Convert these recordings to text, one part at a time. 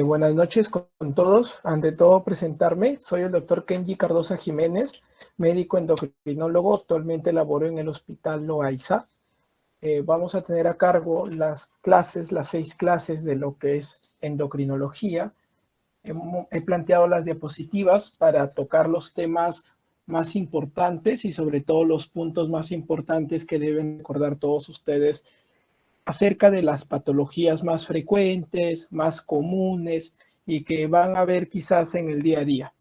Buenas noches con todos. Ante todo, presentarme. Soy el doctor Kenji Cardosa Jiménez, médico endocrinólogo. Actualmente laboro en el Hospital Loaiza. Vamos a tener a cargo las 6 clases de lo que es endocrinología. He planteado las diapositivas para tocar los temas más importantes y sobre todo los puntos más importantes que deben recordar todos ustedes acerca de las patologías más frecuentes, más comunes y que van a ver quizás en el día a día.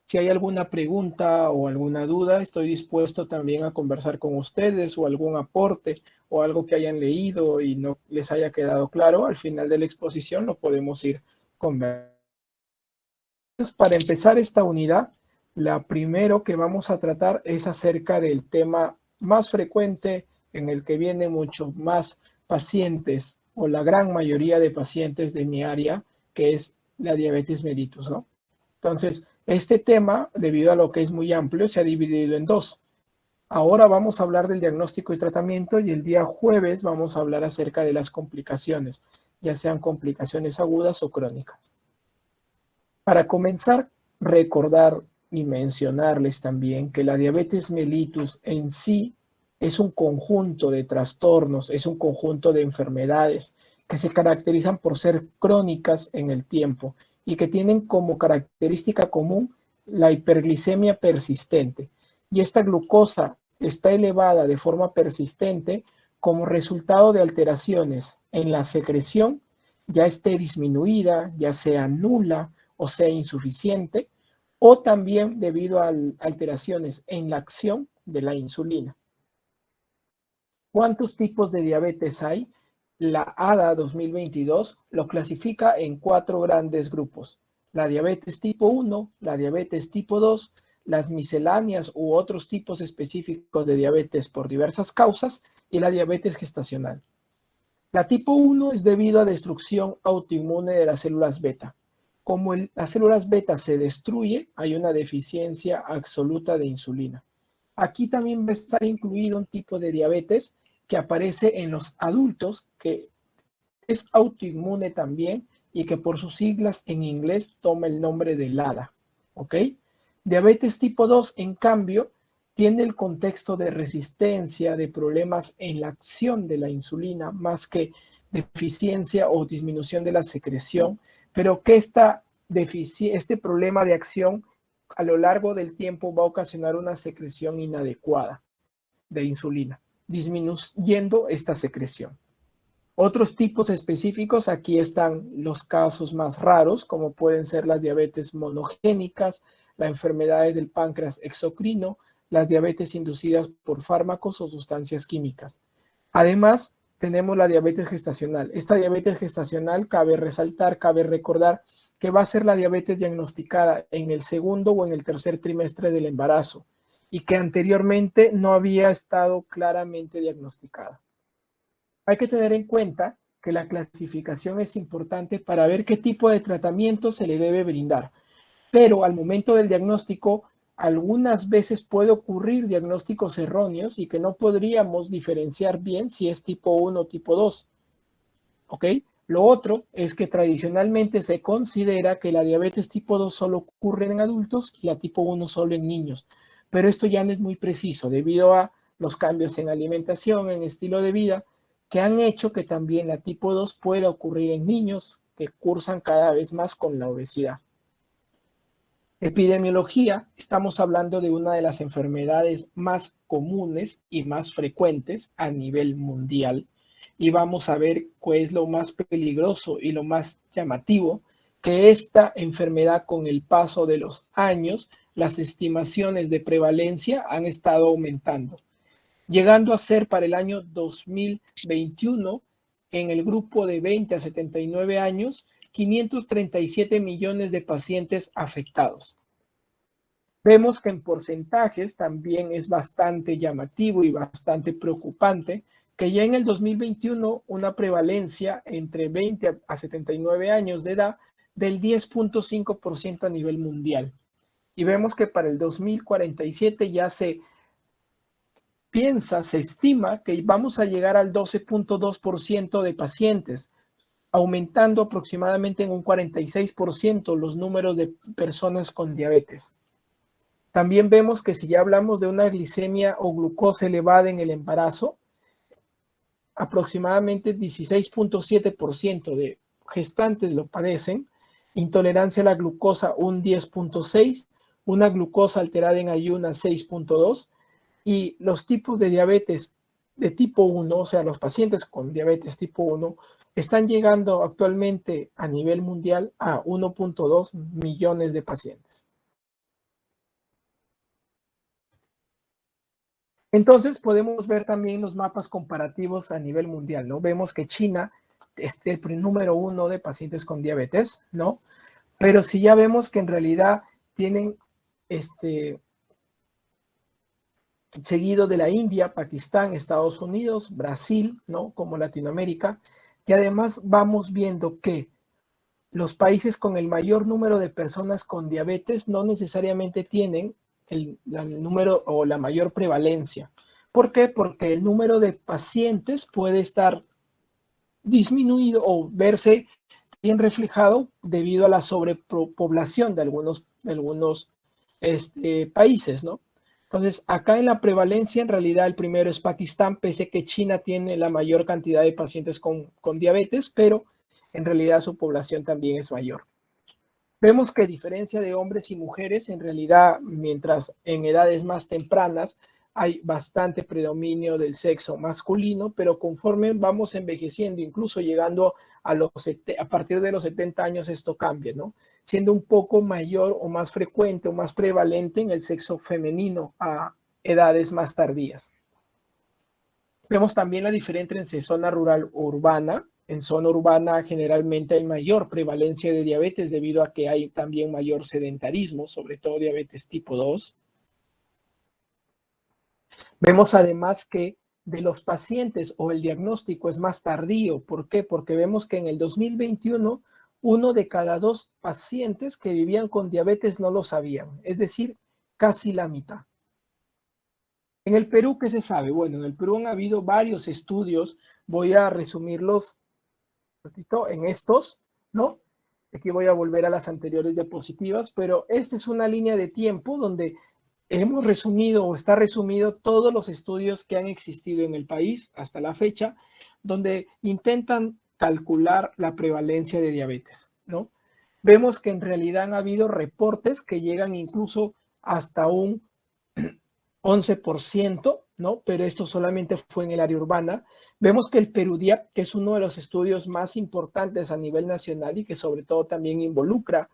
Si hay alguna pregunta o alguna duda, estoy dispuesto también a conversar con ustedes o algún aporte o algo que hayan leído y no les haya quedado claro. Al final de la exposición lo podemos ir conversando. Para empezar esta unidad, la primero que vamos a tratar es acerca del tema más frecuente en el que vienen mucho más pacientes o la gran mayoría de pacientes de mi área, que es la diabetes mellitus, ¿no? Entonces, este tema, debido a lo que es muy amplio, se ha dividido en dos. Ahora vamos a hablar del diagnóstico y tratamiento y el día jueves vamos a hablar acerca de las complicaciones, ya sean complicaciones agudas o crónicas. Para comenzar, recordar y mencionarles también que la diabetes mellitus en sí es un conjunto de trastornos, es un conjunto de enfermedades que se caracterizan por ser crónicas en el tiempo y que tienen como característica común la hiperglicemia persistente. Y esta glucosa está elevada de forma persistente como resultado de alteraciones en la secreción, ya esté disminuida, ya sea nula, o sea insuficiente, o también debido a alteraciones en la acción de la insulina. ¿Cuántos tipos de diabetes hay? La ADA 2022 lo clasifica en 4 grandes grupos: la diabetes tipo 1, la diabetes tipo 2, las misceláneas u otros tipos específicos de diabetes por diversas causas y la diabetes gestacional. La tipo 1 es debido a destrucción autoinmune de las células beta. Como las células beta se destruye, hay una deficiencia absoluta de insulina. Aquí también va a estar incluido un tipo de diabetes que aparece en los adultos, que es autoinmune también y que por sus siglas en inglés toma el nombre de LADA. ¿Ok? Diabetes tipo 2, en cambio, tiene el contexto de resistencia, de problemas en la acción de la insulina, más que deficiencia o disminución de la secreción, pero que este problema de acción a lo largo del tiempo va a ocasionar una secreción inadecuada de insulina, disminuyendo esta secreción. Otros tipos específicos, aquí están los casos más raros, como pueden ser las diabetes monogénicas, las enfermedades del páncreas exocrino, las diabetes inducidas por fármacos o sustancias químicas. Además, tenemos la diabetes gestacional. Esta diabetes gestacional cabe resaltar, cabe recordar que va a ser la diabetes diagnosticada en el segundo o en el tercer trimestre del embarazo y que anteriormente no había estado claramente diagnosticada. Hay que tener en cuenta que la clasificación es importante para ver qué tipo de tratamiento se le debe brindar, pero al momento del diagnóstico, algunas veces puede ocurrir diagnósticos erróneos y que no podríamos diferenciar bien si es tipo 1 o tipo 2. ¿Ok? Lo otro es que tradicionalmente se considera que la diabetes tipo 2 solo ocurre en adultos y la tipo 1 solo en niños, pero esto ya no es muy preciso debido a los cambios en alimentación, en estilo de vida, que han hecho que también la tipo 2 pueda ocurrir en niños que cursan cada vez más con la obesidad. Epidemiología, estamos hablando de una de las enfermedades más comunes y más frecuentes a nivel mundial y vamos a ver cuál es lo más peligroso y lo más llamativo, que esta enfermedad con el paso de los años, las estimaciones de prevalencia han estado aumentando, llegando a ser para el año 2021 en el grupo de 20 a 79 años, 537 millones de pacientes afectados. Vemos que en porcentajes también es bastante llamativo y bastante preocupante que ya en el 2021 una prevalencia entre 20 a 79 años de edad del 10.5% a nivel mundial. Y vemos que para el 2047 ya se estima que vamos a llegar al 12.2% de pacientes, aumentando aproximadamente en un 46% los números de personas con diabetes. También vemos que si ya hablamos de una glicemia o glucosa elevada en el embarazo, aproximadamente 16.7% de gestantes lo padecen, intolerancia a la glucosa un 10.6%, una glucosa alterada en ayunas 6.2%, y los tipos de diabetes de tipo 1, o sea, los pacientes con diabetes tipo 1, están llegando actualmente a nivel mundial a 1.2 millones de pacientes. Entonces podemos ver también los mapas comparativos a nivel mundial, ¿no? Vemos que China es el número 1 de pacientes con diabetes, ¿no? Pero si ya vemos que en realidad tienen seguido de la India, Pakistán, Estados Unidos, Brasil, ¿no? Como Latinoamérica, y además vamos viendo que los países con el mayor número de personas con diabetes no necesariamente tienen el número o la mayor prevalencia. ¿Por qué? Porque el número de pacientes puede estar disminuido o verse bien reflejado debido a la sobrepoblación de algunos países, ¿no? Entonces, acá en la prevalencia, en realidad el primero es Pakistán, pese a que China tiene la mayor cantidad de pacientes con diabetes, pero en realidad su población también es mayor. Vemos que a diferencia de hombres y mujeres, en realidad, mientras en edades más tempranas hay bastante predominio del sexo masculino, pero conforme vamos envejeciendo, incluso llegando a partir de los 70 años, esto cambia, ¿no? Siendo un poco mayor o más frecuente o más prevalente en el sexo femenino a edades más tardías. Vemos también la diferencia entre zona rural o urbana. En zona urbana generalmente hay mayor prevalencia de diabetes debido a que hay también mayor sedentarismo, sobre todo diabetes tipo 2. Vemos además que de los pacientes o el diagnóstico es más tardío. ¿Por qué? Porque vemos que en el 2021 1 de cada 2 pacientes que vivían con diabetes no lo sabían, es decir, casi la mitad. En el Perú, ¿qué se sabe? Bueno, en el Perú han habido varios estudios, voy a resumirlos en estos, ¿no? Aquí voy a volver a las anteriores diapositivas, pero esta es una línea de tiempo donde hemos resumido o está resumido todos los estudios que han existido en el país hasta la fecha, donde intentan calcular la prevalencia de diabetes, ¿no? Vemos que en realidad han habido reportes que llegan incluso hasta un 11%, ¿no? Pero esto solamente fue en el área urbana. Vemos que el PeruDiap, que es uno de los estudios más importantes a nivel nacional y que sobre todo también involucra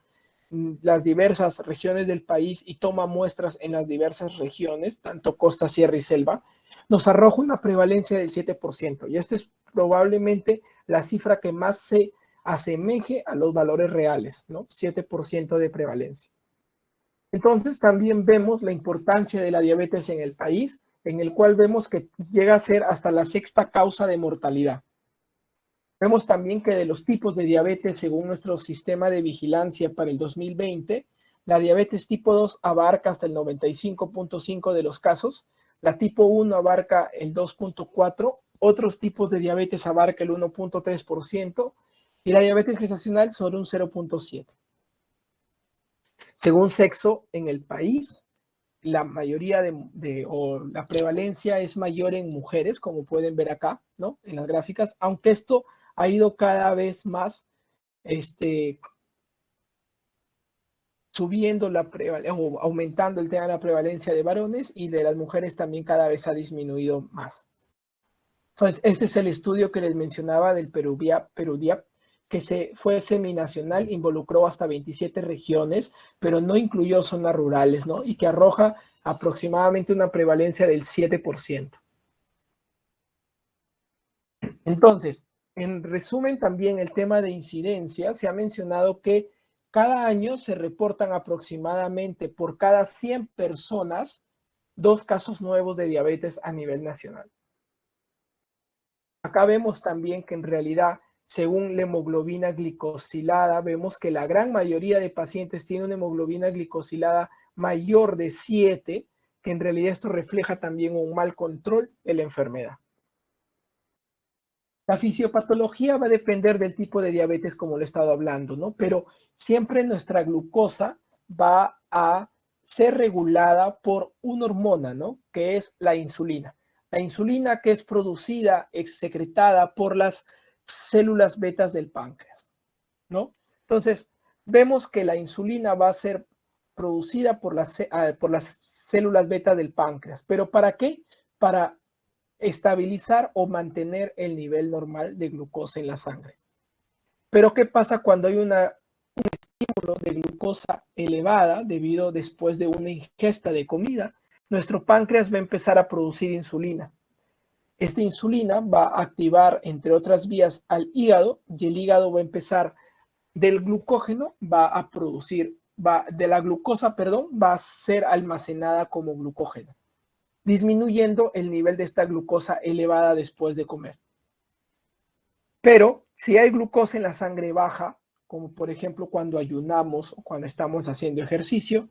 las diversas regiones del país y toma muestras en las diversas regiones, tanto costa, sierra y selva, nos arroja una prevalencia del 7%. Y esta es probablemente la cifra que más se asemeje a los valores reales, ¿no? 7% de prevalencia. Entonces también vemos la importancia de la diabetes en el país, en el cual vemos que llega a ser hasta la 6ª causa de mortalidad. Vemos también que de los tipos de diabetes, según nuestro sistema de vigilancia para el 2020, la diabetes tipo 2 abarca hasta el 95.5% de los casos, la tipo 1 abarca el 2.4%, otros tipos de diabetes abarca el 1.3% y la diabetes gestacional solo un 0.7%. Según sexo en el país, la mayoría o la prevalencia es mayor en mujeres, como pueden ver acá, ¿no? En las gráficas, aunque esto ha ido cada vez más subiendo o aumentando el tema de la prevalencia de varones, y de las mujeres también cada vez ha disminuido más. Entonces, este es el estudio que les mencionaba del PeruDiap, que fue seminacional, involucró hasta 27 regiones, pero no incluyó zonas rurales, ¿no? Y que arroja aproximadamente una prevalencia del 7%. Entonces, en resumen, también el tema de incidencia, se ha mencionado que cada año se reportan aproximadamente por cada 100 personas 2 casos nuevos de diabetes a nivel nacional. Acá vemos también que en realidad, según la hemoglobina glicosilada, vemos que la gran mayoría de pacientes tiene una hemoglobina glicosilada mayor de 7, que en realidad esto refleja también un mal control de la enfermedad. La fisiopatología va a depender del tipo de diabetes, como lo he estado hablando, ¿no? Pero siempre nuestra glucosa va a ser regulada por una hormona, ¿no? Que es la insulina. La insulina que es producida, secretada por las células betas del páncreas, ¿no? Entonces, vemos que la insulina va a ser producida por las células beta del páncreas. ¿Pero para qué? Para estabilizar o mantener el nivel normal de glucosa en la sangre. Pero ¿qué pasa cuando hay un estímulo de glucosa elevada debido después de una ingesta de comida? Nuestro páncreas va a empezar a producir insulina. Esta insulina va a activar, entre otras vías, al hígado, y el hígado va a empezar del glucógeno, va a producir, de la glucosa, perdón, va a ser almacenada como glucógeno, disminuyendo el nivel de esta glucosa elevada después de comer. Pero si hay glucosa en la sangre baja, como por ejemplo cuando ayunamos o cuando estamos haciendo ejercicio,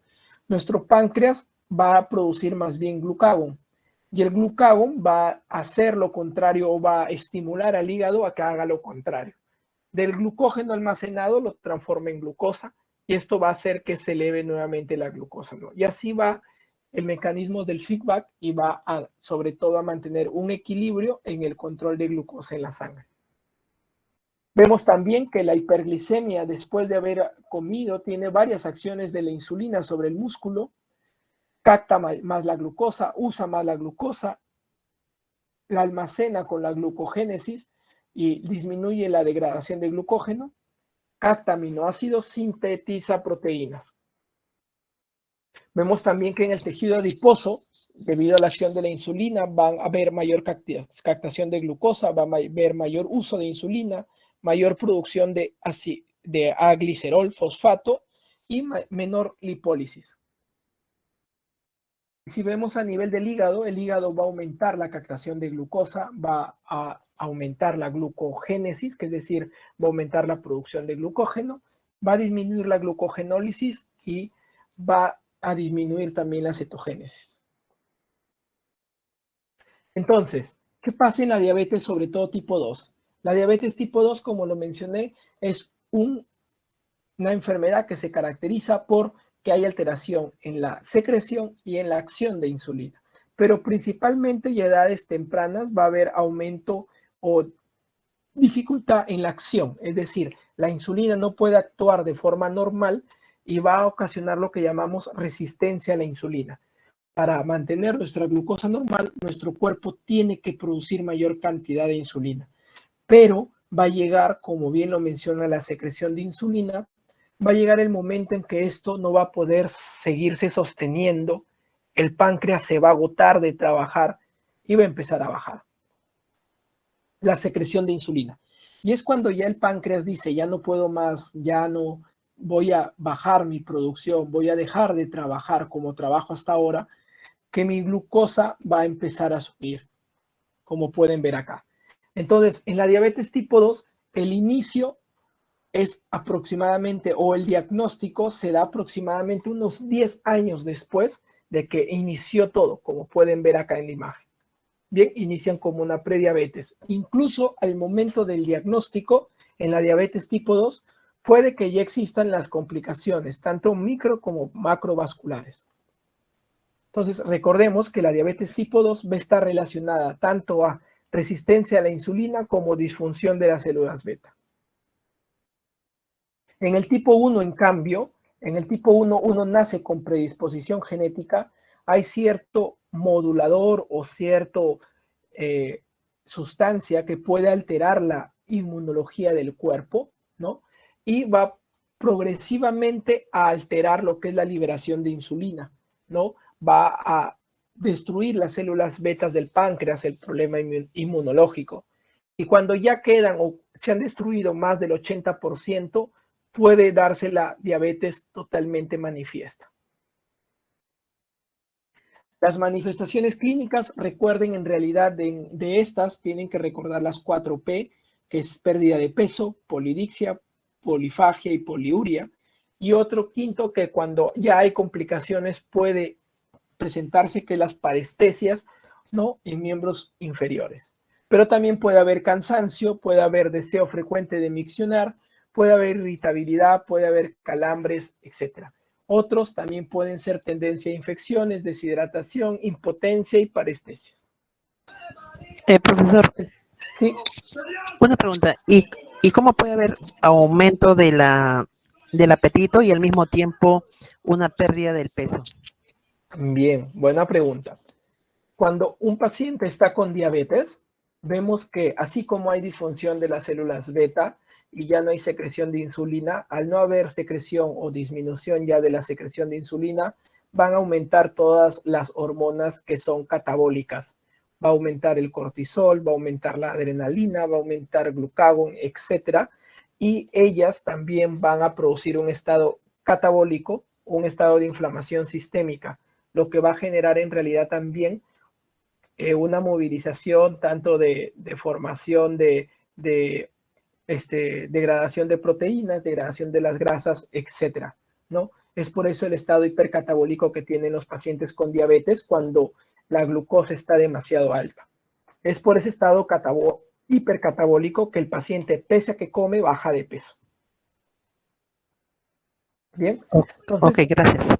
nuestro páncreas va a producir más bien glucagón. Y el glucagón va a hacer lo contrario o va a estimular al hígado a que haga lo contrario. Del glucógeno almacenado lo transforma en glucosa y esto va a hacer que se eleve nuevamente la glucosa, ¿no? Y así va el mecanismo del feedback y va a, sobre todo, a mantener un equilibrio en el control de glucosa en la sangre. Vemos también que la hiperglicemia después de haber comido tiene varias acciones de la insulina sobre el músculo, capta más la glucosa, usa más la glucosa, la almacena con la glucogénesis y disminuye la degradación de glucógeno, capta aminoácidos, sintetiza proteínas. Vemos también que en el tejido adiposo, debido a la acción de la insulina, van a haber mayor captación de glucosa, va a haber mayor uso de insulina, mayor producción de aglicerol, fosfato y menor lipólisis. Si vemos a nivel del hígado, el hígado va a aumentar la captación de glucosa, va a aumentar la glucogénesis, que es decir, va a aumentar la producción de glucógeno, va a disminuir la glucogenólisis y va a disminuir también la cetogénesis. Entonces, ¿qué pasa en la diabetes, sobre todo tipo 2? La diabetes tipo 2, como lo mencioné, es una enfermedad que se caracteriza por que hay alteración en la secreción y en la acción de insulina. Pero principalmente en edades tempranas va a haber aumento o dificultad en la acción, es decir, la insulina no puede actuar de forma normal y va a ocasionar lo que llamamos resistencia a la insulina. Para mantener nuestra glucosa normal, nuestro cuerpo tiene que producir mayor cantidad de insulina, pero va a llegar, como bien lo menciona la secreción de insulina, va a llegar el momento en que esto no va a poder seguirse sosteniendo, el páncreas se va a agotar de trabajar y va a empezar a bajar la secreción de insulina. Y es cuando ya el páncreas dice, ya no puedo más, ya no voy a bajar mi producción, voy a dejar de trabajar como trabajo hasta ahora, que mi glucosa va a empezar a subir, como pueden ver acá. Entonces, en la diabetes tipo 2, el inicio es aproximadamente, o el diagnóstico se da aproximadamente unos 10 años después de que inició todo, como pueden ver acá en la imagen. Bien, inician como una prediabetes. Incluso al momento del diagnóstico, en la diabetes tipo 2, puede que ya existan las complicaciones, tanto micro como macrovasculares. Entonces, recordemos que la diabetes tipo 2 va a estar relacionada tanto a resistencia a la insulina como disfunción de las células beta. En el tipo 1, en cambio, en el tipo 1 uno nace con predisposición genética, hay cierto modulador o cierto sustancia que puede alterar la inmunología del cuerpo, ¿no? Y va progresivamente a alterar lo que es la liberación de insulina, ¿no? Va a destruir las células betas del páncreas, el problema inmunológico. Y cuando ya quedan o se han destruido más del 80%, puede darse la diabetes totalmente manifiesta. Las manifestaciones clínicas, recuerden en realidad de estas, tienen que recordar las 4P, que es pérdida de peso, polidixia, polifagia y poliuria. Y otro quinto que cuando ya hay complicaciones puede presentarse que las parestesias, ¿no? En miembros inferiores. Pero también puede haber cansancio, puede haber deseo frecuente de miccionar, puede haber irritabilidad, puede haber calambres, etc. Otros también pueden ser tendencia a infecciones, deshidratación, impotencia y parestesias. Profesor, Sí, una pregunta. ¿Y cómo puede haber aumento del apetito y al mismo tiempo una pérdida del peso? bien, buena pregunta. Cuando un paciente está con diabetes, vemos que así como hay disfunción de las células beta y ya no hay secreción de insulina, al no haber secreción o disminución ya de la secreción de insulina, van a aumentar todas las hormonas que son catabólicas. Va a aumentar el cortisol, va a aumentar la adrenalina, va a aumentar glucagón, etcétera, y ellas también van a producir un estado catabólico, un estado de inflamación sistémica, lo que va a generar en realidad también una movilización tanto de formación de degradación de proteínas, degradación de las grasas, etcétera, ¿no? Es por eso el estado hipercatabólico que tienen los pacientes con diabetes cuando la glucosa está demasiado alta. Es por ese estado hipercatabólico que el paciente, pese a que come, baja de peso. Bien, Ok, entonces, gracias.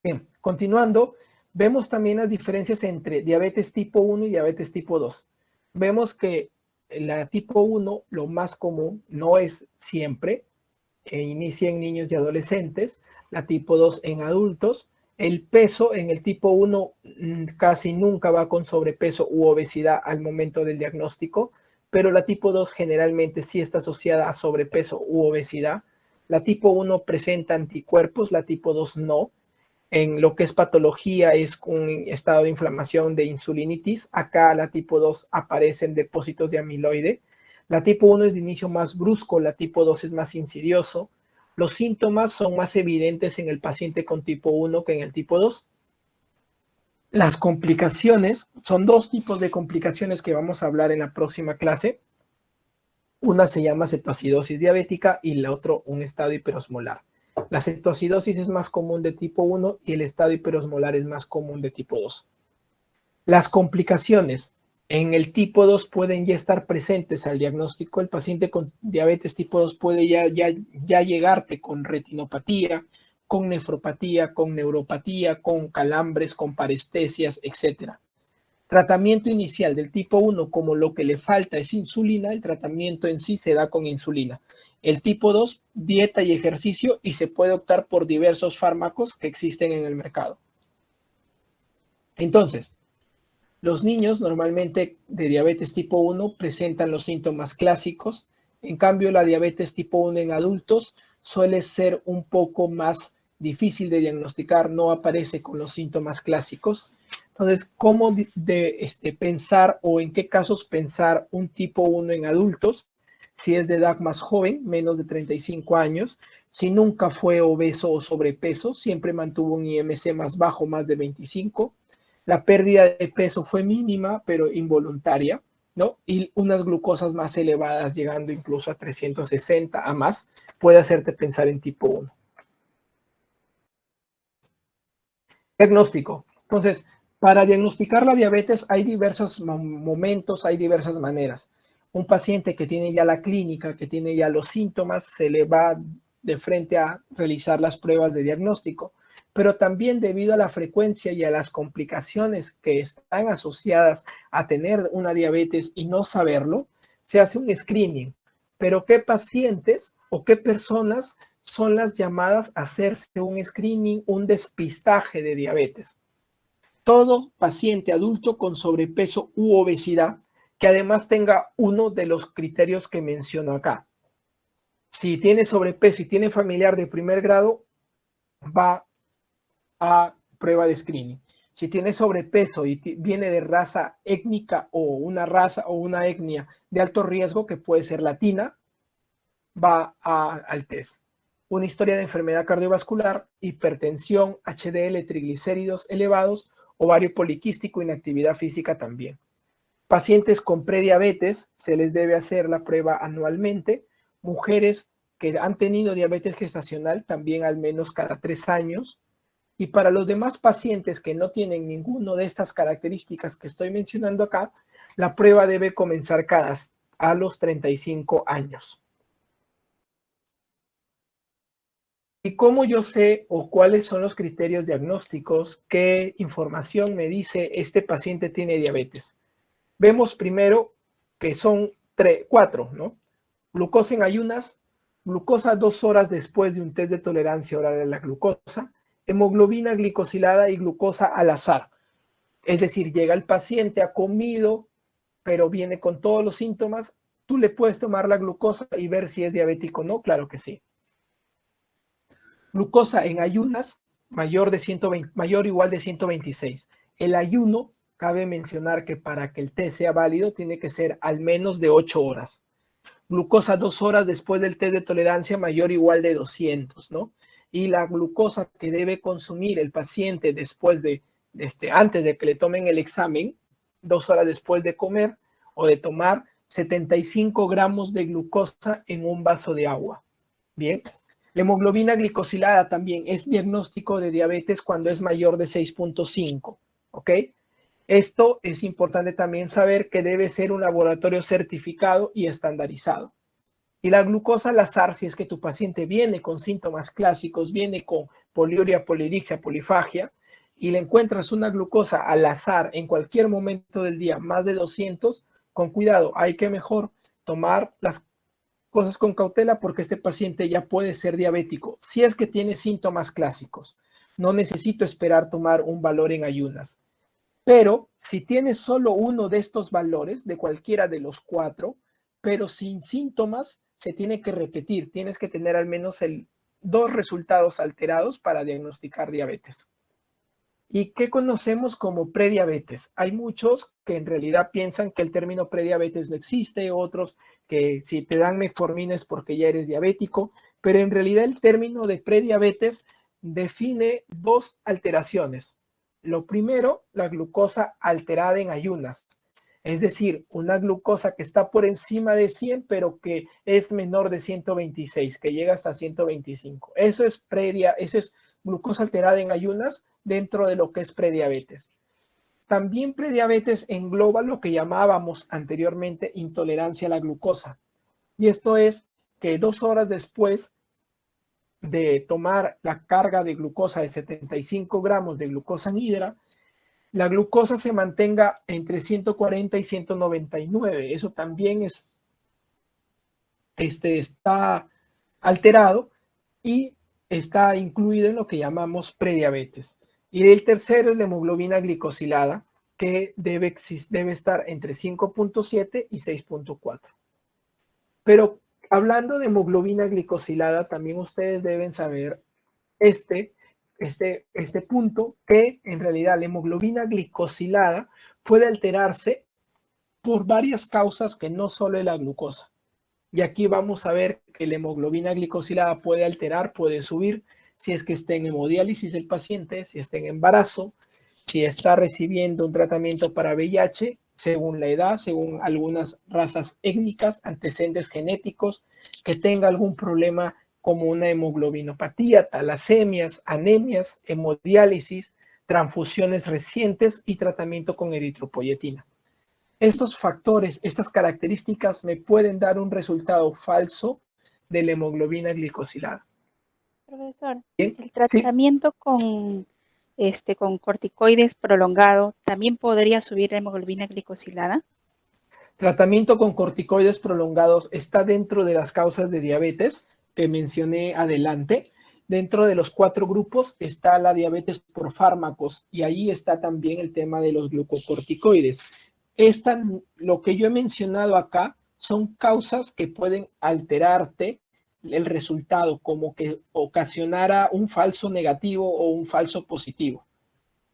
bien, continuando, vemos también las diferencias entre diabetes tipo 1 y diabetes tipo 2. Vemos que la tipo 1, lo más común, no es siempre, inicia en niños y adolescentes, la tipo 2 en adultos. El peso en el tipo 1 casi nunca va con sobrepeso u obesidad al momento del diagnóstico, pero la tipo 2 generalmente sí está asociada a sobrepeso u obesidad. La tipo 1 presenta anticuerpos, la tipo 2 no. En lo que es patología es un estado de inflamación de insulinitis. Acá la tipo 2 aparecen depósitos de amiloide. La tipo 1 es de inicio más brusco, la tipo 2 es más insidioso. Los síntomas son más evidentes en el paciente con tipo 1 que en el tipo 2. Las complicaciones, son dos tipos de complicaciones que vamos a hablar en la próxima clase. Una se llama cetoacidosis diabética y la otra un estado hiperosmolar. La cetoacidosis es más común de tipo 1 y el estado hiperosmolar es más común de tipo 2. Las complicaciones en el tipo 2 pueden ya estar presentes al diagnóstico. El paciente con diabetes tipo 2 puede ya llegarte con retinopatía, con nefropatía, con neuropatía, con calambres, con parestesias, etc. Tratamiento inicial del tipo 1, como lo que le falta es insulina, el tratamiento en sí se da con insulina. El tipo 2, dieta y ejercicio, y se puede optar por diversos fármacos que existen en el mercado. Entonces, los niños normalmente de diabetes tipo 1 presentan los síntomas clásicos. En cambio, la diabetes tipo 1 en adultos suele ser un poco más difícil de diagnosticar, no aparece con los síntomas clásicos. Entonces, ¿cómo pensar o en qué casos pensar un tipo 1 en adultos? Si es de edad más joven, menos de 35 años, si nunca fue obeso o sobrepeso, siempre mantuvo un IMC más bajo, más de 25, la pérdida de peso fue mínima, pero involuntaria, ¿no? Y unas glucosas más elevadas, llegando incluso a 360 a más, puede hacerte pensar en tipo 1. Diagnóstico. Entonces, para diagnosticar la diabetes hay diversos momentos, hay diversas maneras. Un paciente que tiene ya la clínica, que tiene ya los síntomas, se le va de frente a realizar las pruebas de diagnóstico, pero también debido a la frecuencia y a las complicaciones que están asociadas a tener una diabetes y no saberlo, se hace un screening. Pero ¿qué pacientes o qué personas son las llamadas a hacerse un screening, un despistaje de diabetes? Todo paciente adulto con sobrepeso u obesidad que además tenga uno de los criterios que menciono acá. Si tiene sobrepeso y tiene familiar de primer grado, va a prueba de screening. Si tiene sobrepeso y viene de raza étnica o una raza o una etnia de alto riesgo, que puede ser latina, va al test. Una historia de enfermedad cardiovascular, hipertensión, HDL, triglicéridos elevados, ovario poliquístico, inactividad física también. Pacientes con prediabetes se les debe hacer la prueba anualmente. Mujeres que han tenido diabetes gestacional también al menos cada 3 años. Y para los demás pacientes que no tienen ninguno de estas características que estoy mencionando acá, La prueba debe comenzar a los 35 años. ¿Y cómo yo sé o cuáles son los criterios diagnósticos? ¿Qué información me dice este paciente tiene diabetes? Vemos primero que son 4, ¿no? Glucosa en ayunas, glucosa 2 horas después de un test de tolerancia oral a la glucosa, hemoglobina glicosilada y glucosa al azar. Es decir, llega el paciente, ha comido, pero viene con todos los síntomas. Tú le puedes tomar la glucosa y ver si es diabético o no, claro que sí. Glucosa en ayunas, mayor o igual de 126. El ayuno, cabe mencionar que para que el test sea válido, tiene que ser al menos de 8 horas. Glucosa 2 horas después del test de tolerancia, mayor o igual de 200, ¿no? Y la glucosa que debe consumir el paciente después antes de que le tomen el examen, 2 horas después de comer o de tomar, 75 gramos de glucosa en un vaso de agua. Bien. La hemoglobina glicosilada también es diagnóstico de diabetes cuando es mayor de 6.5, ¿ok? Esto es importante también saber que debe ser un laboratorio certificado y estandarizado. Y la glucosa al azar, si es que tu paciente viene con síntomas clásicos, viene con poliuria, polidixia, polifagia, y le encuentras una glucosa al azar en cualquier momento del día, más de 200, con cuidado, hay que mejor tomar las cosas con cautela porque este paciente ya puede ser diabético si es que tiene síntomas clásicos. No necesito esperar tomar un valor en ayunas. Pero si tienes solo uno de estos valores, de cualquiera de los 4, pero sin síntomas, se tiene que repetir. Tienes que tener al menos 2 resultados alterados para diagnosticar diabetes. ¿Y qué conocemos como prediabetes? Hay muchos que en realidad piensan que el término prediabetes no existe, otros que si te dan metformina es porque ya eres diabético, pero en realidad el término de prediabetes define 2 alteraciones. Lo primero, la glucosa alterada en ayunas, es decir, una glucosa que está por encima de 100, pero que es menor de 126, que llega hasta 125. Eso es glucosa alterada en ayunas dentro de lo que es prediabetes. También prediabetes engloba lo que llamábamos anteriormente intolerancia a la glucosa. Y esto es que 2 horas después de tomar la carga de glucosa de 75 gramos de glucosa anhidra, la glucosa se mantenga entre 140 y 199. Eso también está alterado y está incluido en lo que llamamos prediabetes. Y el tercero es la hemoglobina glicosilada, que debe estar entre 5.7 y 6.4. Pero hablando de hemoglobina glicosilada, también ustedes deben saber este punto, que en realidad la hemoglobina glicosilada puede alterarse por varias causas que no solo es la glucosa. Y aquí vamos a ver que la hemoglobina glicosilada puede alterar, puede subir, si es que está en hemodiálisis el paciente, si está en embarazo, si está recibiendo un tratamiento para VIH, según la edad, según algunas razas étnicas, antecedentes genéticos, que tenga algún problema como una hemoglobinopatía, talasemias, anemias, hemodiálisis, transfusiones recientes y tratamiento con eritropoyetina. Estos factores, estas características me pueden dar un resultado falso de la hemoglobina glicosilada. Profesor, ¿Bien? ¿el tratamiento con corticoides prolongado también podría subir la hemoglobina glicosilada? Tratamiento con corticoides prolongados está dentro de las causas de diabetes que mencioné adelante. Dentro de los 4 grupos está la diabetes por fármacos y ahí está también el tema de los glucocorticoides. Lo que yo he mencionado acá son causas que pueden alterarte el resultado, como que ocasionara un falso negativo o un falso positivo.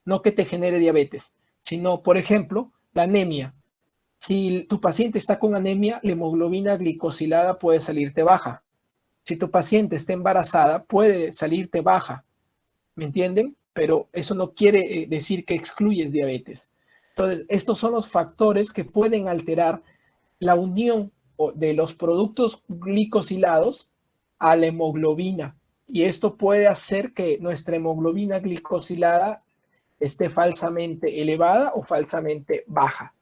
No que te genere diabetes, sino, por ejemplo, la anemia. Si tu paciente está con anemia, la hemoglobina glicosilada puede salirte baja. Si tu paciente está embarazada, puede salirte baja. ¿Me entienden? Pero eso no quiere decir que excluyes diabetes. Entonces, estos son los factores que pueden alterar la unión de los productos glicosilados a la hemoglobina. Y esto puede hacer que nuestra hemoglobina glicosilada esté falsamente elevada o falsamente baja.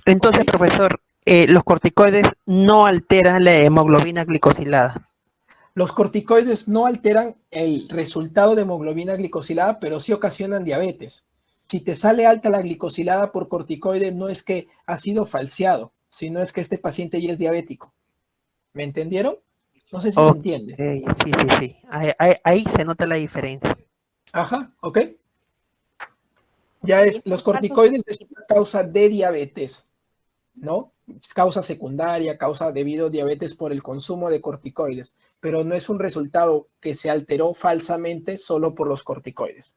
Entonces, ¿ok? profesor, los corticoides no alteran la hemoglobina glicosilada. Los corticoides no alteran el resultado de hemoglobina glicosilada, pero sí ocasionan diabetes. Si te sale alta la glicosilada por corticoide, no es que ha sido falseado, sino es que este paciente ya es diabético. ¿Me entendieron? No sé si se Ok, entiende. sí, sí, sí. Ahí se nota la diferencia. Ajá, ok. Ya Y es, estos los falsos corticoides es positivos. una causa de diabetes, ¿no? Es causa secundaria, causa debido a diabetes por el consumo de corticoides, pero no es un resultado que se alteró falsamente solo por los corticoides.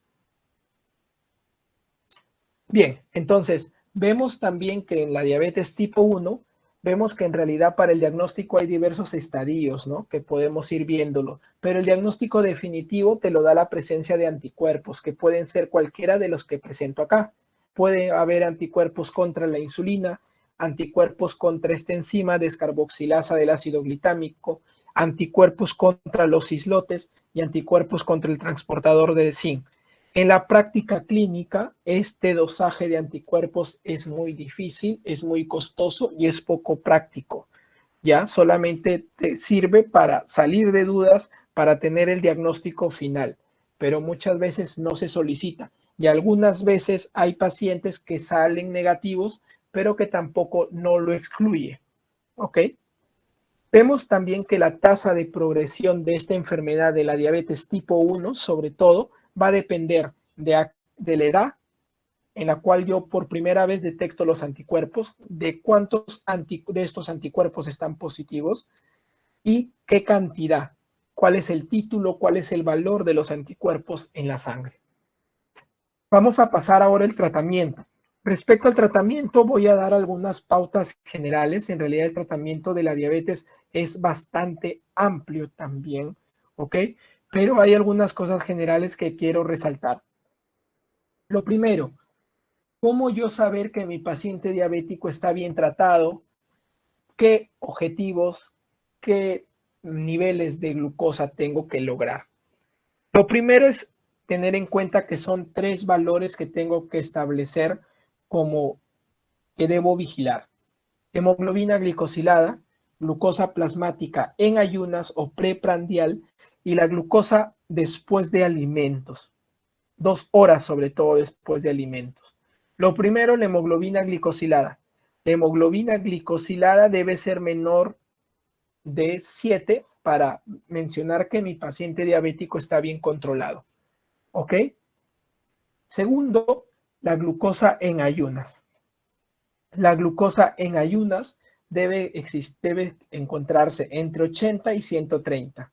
Bien, entonces vemos también que en la diabetes tipo 1, vemos que en realidad para el diagnóstico hay diversos estadios, ¿no? Que podemos ir viéndolo, pero el diagnóstico definitivo te lo da la presencia de anticuerpos, que pueden ser cualquiera de los que presento acá. Puede haber anticuerpos contra la insulina, anticuerpos contra esta enzima descarboxilasa del ácido glitámico, anticuerpos contra los islotes y anticuerpos contra el transportador de zinc. En la práctica clínica, este dosaje de anticuerpos es muy difícil, es muy costoso y es poco práctico. Ya solamente te sirve para salir de dudas, para tener el diagnóstico final, pero muchas veces no se solicita. Y algunas veces hay pacientes que salen negativos, pero que tampoco no lo excluye. ¿Ok? Vemos también que la tasa de progresión de esta enfermedad de la diabetes tipo 1, sobre todo, va a depender de la edad en la cual yo por primera vez detecto los anticuerpos, de cuántos de estos anticuerpos están positivos y qué cantidad, cuál es el título, cuál es el valor de los anticuerpos en la sangre. Vamos a pasar ahora el tratamiento. Respecto al tratamiento, voy a dar algunas pautas generales. En realidad, el tratamiento de la diabetes es bastante amplio también, ¿ok? Pero hay algunas cosas generales que quiero resaltar. Lo primero, ¿cómo yo saber que mi paciente diabético está bien tratado? ¿Qué objetivos, qué niveles de glucosa tengo que lograr? Lo primero es tener en cuenta que son 3 valores que tengo que establecer como que debo vigilar. Hemoglobina glicosilada, glucosa plasmática en ayunas o preprandial y la glucosa después de alimentos. 2 horas sobre todo después de alimentos. Lo primero, la hemoglobina glicosilada. La hemoglobina glicosilada debe ser menor de 7 para mencionar que mi paciente diabético está bien controlado. ¿Ok? Segundo, la glucosa en ayunas. La glucosa en ayunas debe encontrarse entre 80 y 130.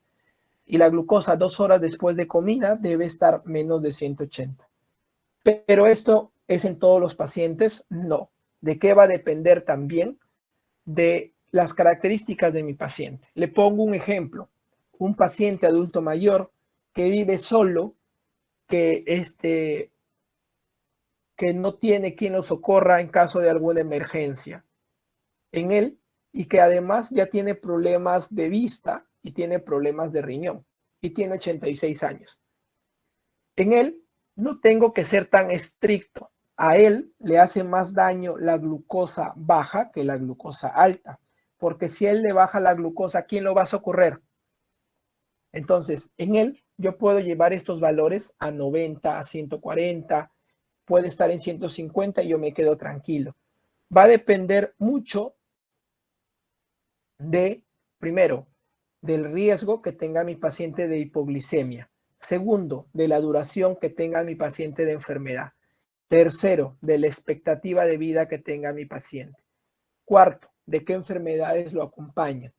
Y la glucosa 2 horas después de comida debe estar menos de 180. Pero esto es en todos los pacientes, no. ¿De qué va a depender también? De las características de mi paciente. Le pongo un ejemplo. Un paciente adulto mayor que vive solo, que que no tiene quien lo socorra en caso de alguna emergencia en él y que además ya tiene problemas de vista y tiene problemas de riñón y tiene 86 años. En él no tengo que ser tan estricto. A él le hace más daño la glucosa baja que la glucosa alta, porque si él le baja la glucosa, ¿quién lo va a socorrer? Entonces, en él yo puedo llevar estos valores a 90, a 140, puede estar en 150 y yo me quedo tranquilo. Va a depender mucho de, primero, del riesgo que tenga mi paciente de hipoglicemia. Segundo, de la duración que tenga mi paciente de enfermedad. Tercero, de la expectativa de vida que tenga mi paciente. Cuarto, de qué enfermedades lo acompañan,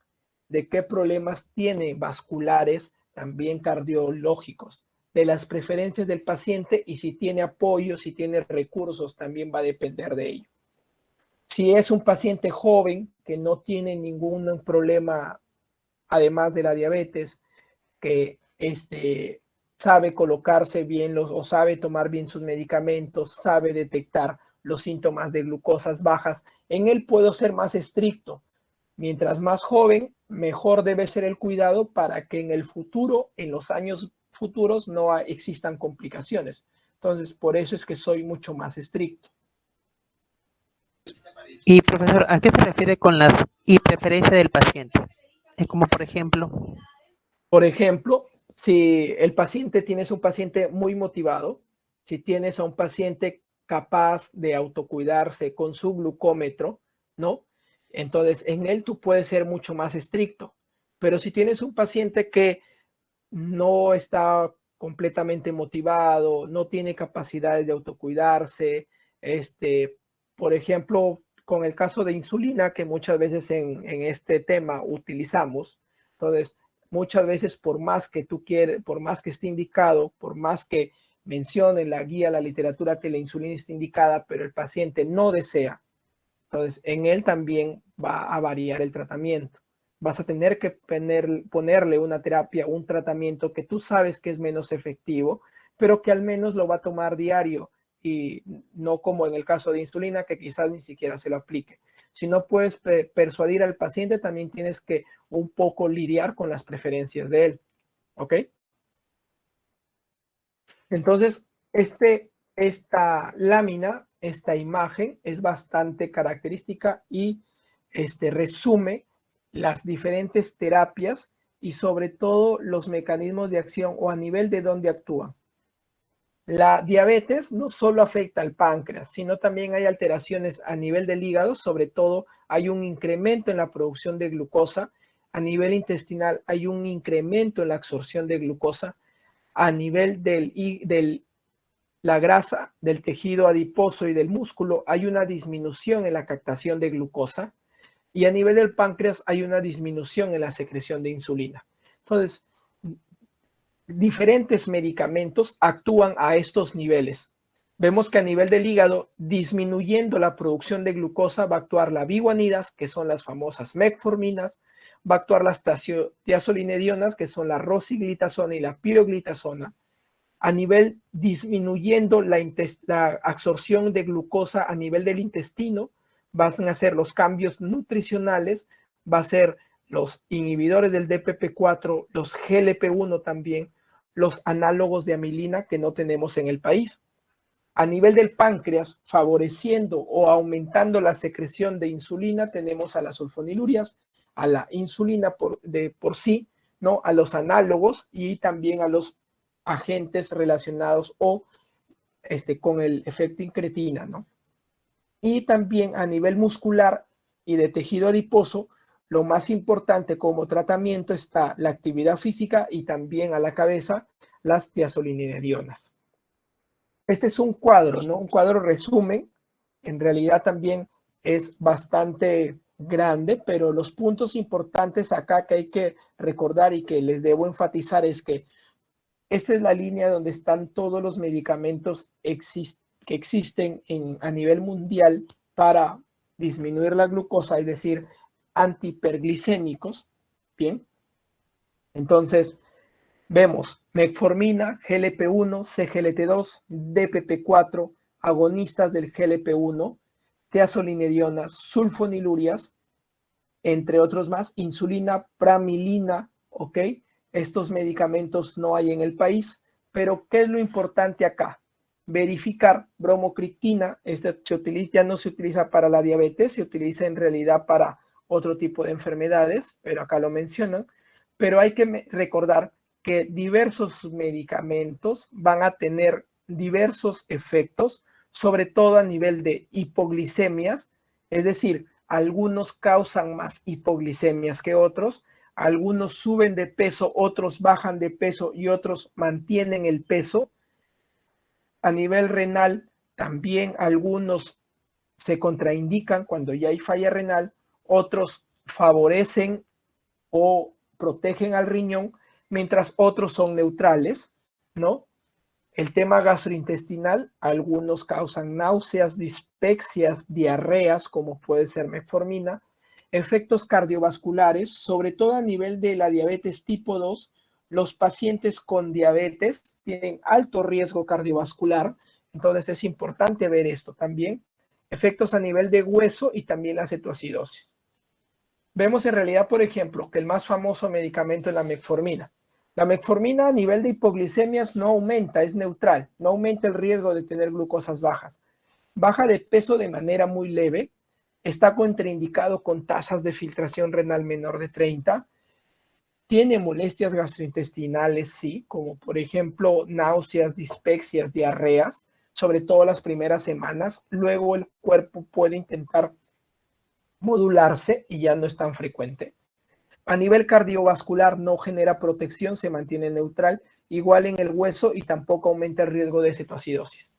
de qué problemas tiene vasculares, también cardiológicos, de las preferencias del paciente y si tiene apoyo, si tiene recursos, también va a depender de ello. Si es un paciente joven que no tiene ningún problema, además de la diabetes, que sabe colocarse bien o sabe tomar bien sus medicamentos, sabe detectar los síntomas de glucosas bajas, en él puedo ser más estricto. Mientras más joven, mejor debe ser el cuidado para que en el futuro, en los años futuros, no existan complicaciones. Entonces, por eso es que soy mucho más estricto. Y profesor, ¿a qué se refiere con la hiperpreferencia del paciente? Es como por ejemplo. Por ejemplo, si el paciente tienes un paciente muy motivado, si tienes a un paciente capaz de autocuidarse con su glucómetro, ¿no? Entonces, en él tú puedes ser mucho más estricto. Pero si tienes un paciente que no está completamente motivado, no tiene capacidades de autocuidarse, por ejemplo, con el caso de insulina, que muchas veces en este tema utilizamos, entonces, muchas veces por más que tú quieres, por más que esté indicado, por más que mencione la guía, la literatura que la insulina está indicada, pero el paciente no desea, entonces en él también va a variar el tratamiento. Vas a tener que ponerle una terapia, un tratamiento que tú sabes que es menos efectivo, pero que al menos lo va a tomar diario y no como en el caso de insulina, que quizás ni siquiera se lo aplique. Si no puedes persuadir al paciente, también tienes que un poco lidiar con las preferencias de él. ¿Ok? Entonces, esta lámina, esta imagen es bastante característica y resume las diferentes terapias y sobre todo los mecanismos de acción o a nivel de dónde actúan. La diabetes no solo afecta al páncreas, sino también hay alteraciones a nivel del hígado, sobre todo hay un incremento en la producción de glucosa, a nivel intestinal hay un incremento en la absorción de glucosa, a nivel de la grasa, del tejido adiposo y del músculo hay una disminución en la captación de glucosa y a nivel del páncreas hay una disminución en la secreción de insulina. Entonces, diferentes medicamentos actúan a estos niveles. Vemos que a nivel del hígado, disminuyendo la producción de glucosa, va a actuar la biguanidas, que son las famosas metforminas, va a actuar las tiazolinedionas, que son la rosiglitazona y la piroglitazona. A nivel disminuyendo la absorción de glucosa a nivel del intestino, van a ser los cambios nutricionales, va a ser los inhibidores del DPP4, los GLP-1 también, los análogos de amilina que no tenemos en el país. A nivel del páncreas, favoreciendo o aumentando la secreción de insulina, tenemos a las sulfonilurias, a la insulina por sí, ¿no? A los análogos y también a los agentes relacionados o con el efecto incretina, ¿no? Y también a nivel muscular y de tejido adiposo, lo más importante como tratamiento está la actividad física y también a la cabeza las tiazolinidionas. Este es un cuadro, ¿no? Un cuadro resumen. En realidad también es bastante grande, pero los puntos importantes acá que hay que recordar y que les debo enfatizar es que esta es la línea donde están todos los medicamentos que existen a nivel mundial para disminuir la glucosa, es decir, antihiperglicémicos. Bien, entonces vemos metformina, GLP-1, CGLT2, DPP4, agonistas del GLP-1, tiazolinedionas, sulfonilurias, entre otros más, insulina, pramilina, ¿ok? Estos medicamentos no hay en el país, pero ¿qué es lo importante acá? Verificar bromocriptina, ya no se utiliza para la diabetes, se utiliza en realidad para otro tipo de enfermedades, pero acá lo mencionan, pero hay que recordar que diversos medicamentos van a tener diversos efectos, sobre todo a nivel de hipoglicemias, es decir, algunos causan más hipoglicemias que otros, algunos suben de peso, otros bajan de peso y otros mantienen el peso. A nivel renal, también algunos se contraindican cuando ya hay falla renal, otros favorecen o protegen al riñón, mientras otros son neutrales, ¿no? El tema gastrointestinal, algunos causan náuseas, dispepsias, diarreas, como puede ser metformina, efectos cardiovasculares, sobre todo a nivel de la diabetes tipo 2, los pacientes con diabetes tienen alto riesgo cardiovascular, entonces es importante ver esto también. Efectos a nivel de hueso y también la cetoacidosis. Vemos en realidad, por ejemplo, que el más famoso medicamento es la metformina. La metformina a nivel de hipoglicemias no aumenta, es neutral, no aumenta el riesgo de tener glucosas bajas. Baja de peso de manera muy leve, está contraindicado con tasas de filtración renal menor de 30, tiene molestias gastrointestinales, sí, como por ejemplo náuseas, dispepsias, diarreas, sobre todo las primeras semanas. Luego el cuerpo puede intentar modularse y ya no es tan frecuente. A nivel cardiovascular no genera protección, se mantiene neutral, igual en el hueso y tampoco aumenta el riesgo de cetoacidosis.